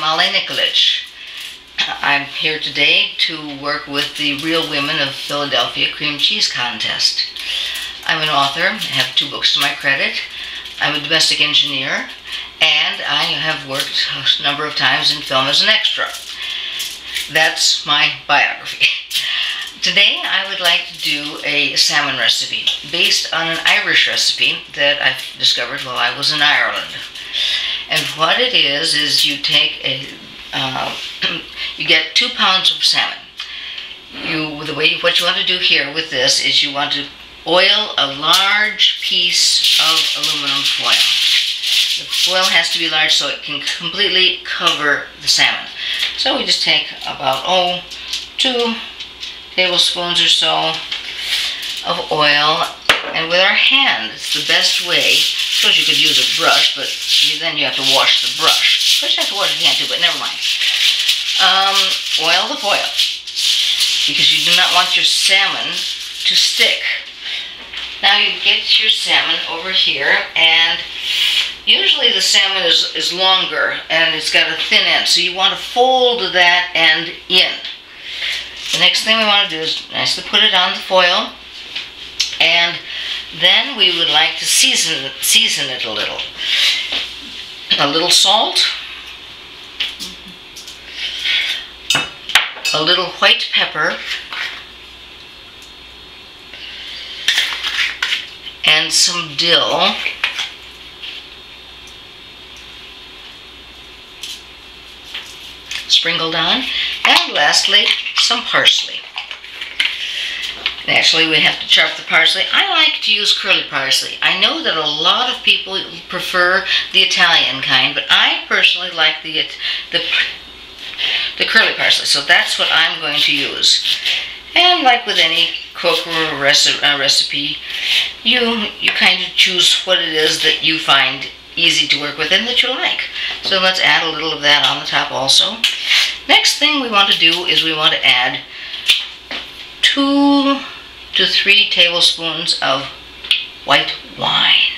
Molly Nikolic. I'm here today to work with the Real Women of Philadelphia Cream Cheese Contest. I'm an author, I have 2 books to my credit. I'm a domestic engineer, and I have worked a number of times in film as an extra. That's my biography. Today I would like to do a salmon recipe based on an Irish recipe that I discovered while I was in Ireland. And what it is you take a you get 2 pounds of salmon. What you want to do here with this is you want to oil a large piece of aluminum foil. The foil has to be large so it can completely cover the salmon. So we just take about 2 tablespoons or so of oil, and with our hand, it's the best way. I suppose you could use a brush, but then you have to wash the brush. Of course you have to wash your hand too, but never mind. Oil the foil, because you do not want your salmon to stick. Now you get your salmon over here, and usually the salmon is longer and it's got a thin end, so you want to fold that end in. The next thing we want to do is nicely put it on the foil, and then we would like to season it a little. A little salt, a little white pepper, and some dill, sprinkled on, and lastly some parsley. Naturally, we have to chop the parsley. I like to use curly parsley. I know that a lot of people prefer the Italian kind, but I personally like the curly parsley, so that's what I'm going to use. And like with any cook or recipe, you kind of choose what it is that you find easy to work with and that you like. So let's add a little of that on the top also. Next thing we want to do is we want to add 2 to 3 tablespoons of white wine.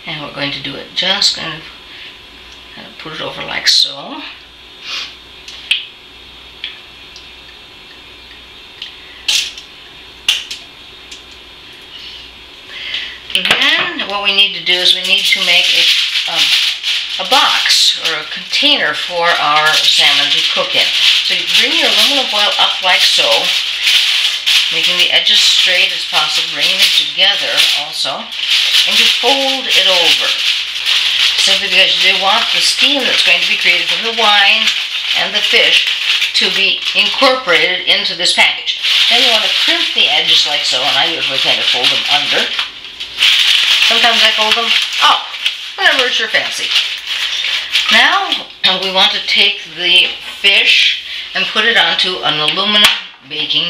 And we're going to do it just kind of put it over like so. And then what we need to do is we need to make a box or a container for our salmon to cook in. So you bring your aluminum foil up like so, making the edges straight as possible, bringing them together also, and you fold it over. Simply because you want the steam that's going to be created from the wine and the fish to be incorporated into this package. Then you want to crimp the edges like so, and I usually kind of fold them under. Sometimes I fold them up, whatever is your fancy. Now we want to take the fish and put it onto an aluminum baking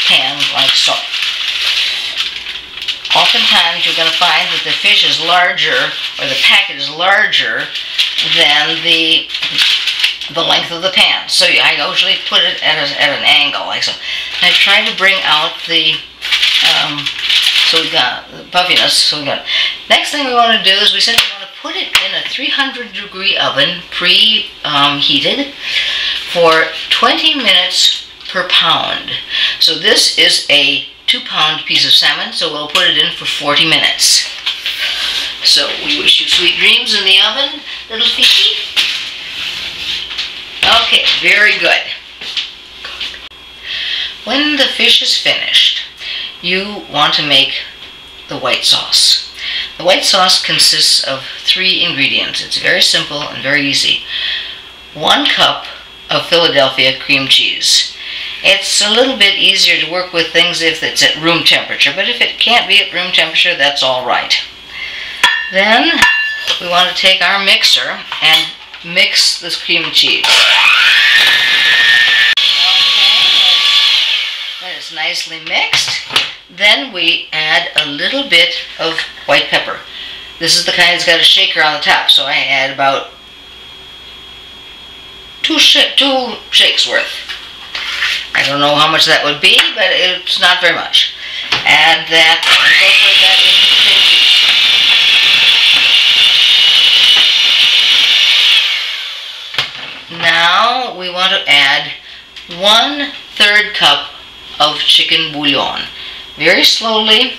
pan like so. Oftentimes you're going to find that the fish is larger, or the packet is larger than the length of the pan. So I usually put it at an angle like so. And I try to bring out the so we got the puffiness. So we got. Next thing we want to do is we simply want to put it in a 300-degree oven, preheated, for 20 minutes per pound. So this is a 2-pound piece of salmon, so we'll put it in for 40 minutes. So we wish you sweet dreams in the oven, little Fifi. Okay, very good. When the fish is finished, you want to make the white sauce. The white sauce consists of 3 ingredients. It's very simple and very easy. 1 cup of Philadelphia cream cheese. It's a little bit easier to work with things if it's at room temperature, but if it can't be at room temperature, that's all right. Then we want to take our mixer and mix this cream cheese. When it's nicely mixed, then we add a little bit of white pepper. This is the kind that's got a shaker on the top, so I add about 2 shakes worth. I don't know how much that would be, but it's not very much. Add that, incorporate that into the cream cheese. we want to add 1/3 cup of chicken bouillon. Very slowly,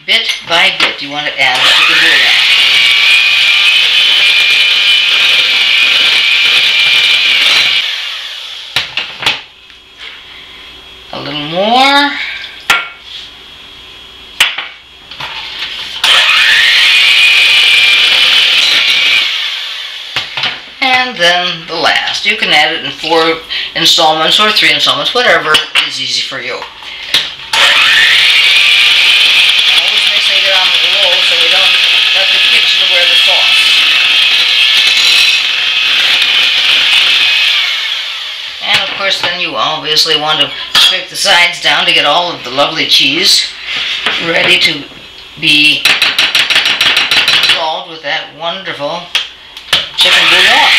bit by bit, you want to add the chicken bouillon. A little more. And then the last. You can add it in 4 installments or 3 installments, whatever is easy for you. Always make sure you get on the roll so you don't let the kitchen wear the sauce. And of course then you obviously want to scrape the sides down to get all of the lovely cheese ready to be involved with that wonderful chicken bouillon.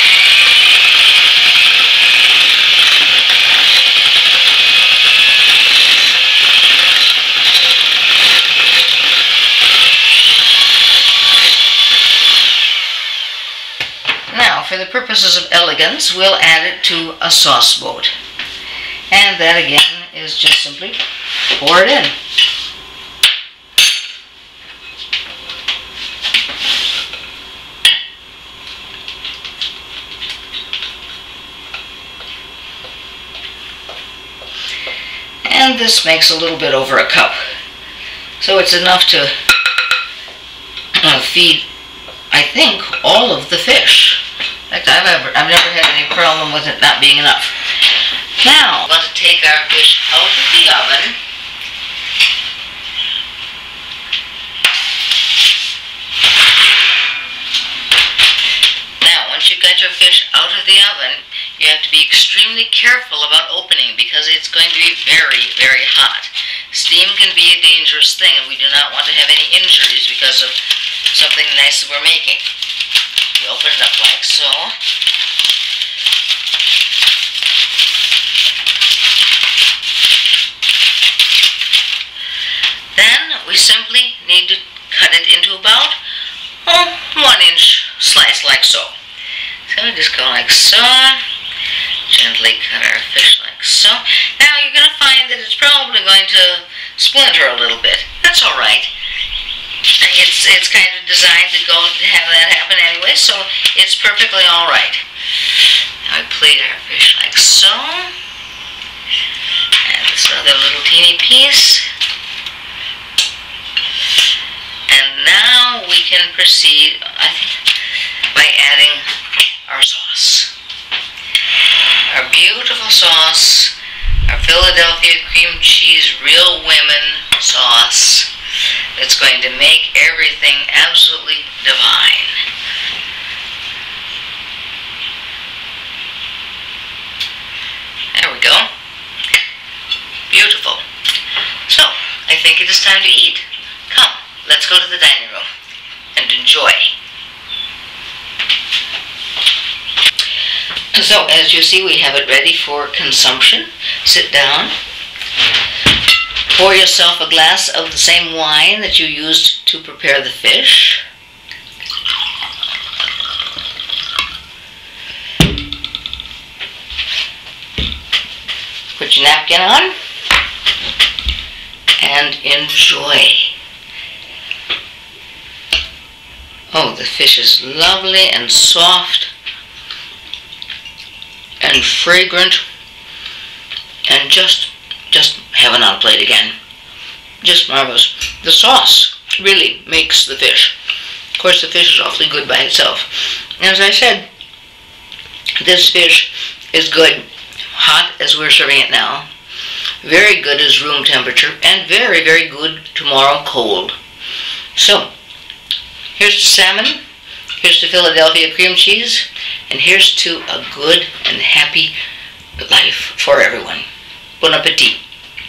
Now, for the purposes of elegance, we'll add it to a sauce boat. And that again is just simply pour it in. And this makes a little bit over a cup. So it's enough to feed, I think, all of the fish. In fact, I've never had any problem with it not being enough. Now, we're going to take our fish out of the oven. Now, once you've got your fish out of the oven, you have to be extremely careful about opening because it's going to be very, very hot. Steam can be a dangerous thing, and we do not want to have any injuries because of something nice that we're making. We open it up like so. Then we simply need to cut it into about 1-inch slice like so. So we just go like so. Gently cut our fish like so. Now you're going to find that it's probably going to splinter a little bit. That's all right. It's kind of designed to have that happen anyway, so it's perfectly all right. Now we plate our fish like so. And this other little teeny piece. And now we can proceed, I think, by adding our sauce. Our beautiful sauce, our Philadelphia cream cheese real women sauce. It's going to make everything absolutely divine. There we go. Beautiful. So, I think it is time to eat. Come, let's go to the dining room and enjoy. So, as you see, we have it ready for consumption. Sit down. Pour yourself a glass of the same wine that you used to prepare the fish. Put your napkin on and enjoy. Oh, the fish is lovely and soft and fragrant and just heaven on a plate again. Just marvelous. The sauce really makes the fish. Of course, the fish is awfully good by itself. And as I said, this fish is good hot as we're serving it now. Very good as room temperature, and very, very good tomorrow cold. So, here's to salmon, here's to Philadelphia cream cheese, and here's to a good and happy life for everyone. Bon appetit.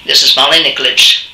This is Molly Nikolic.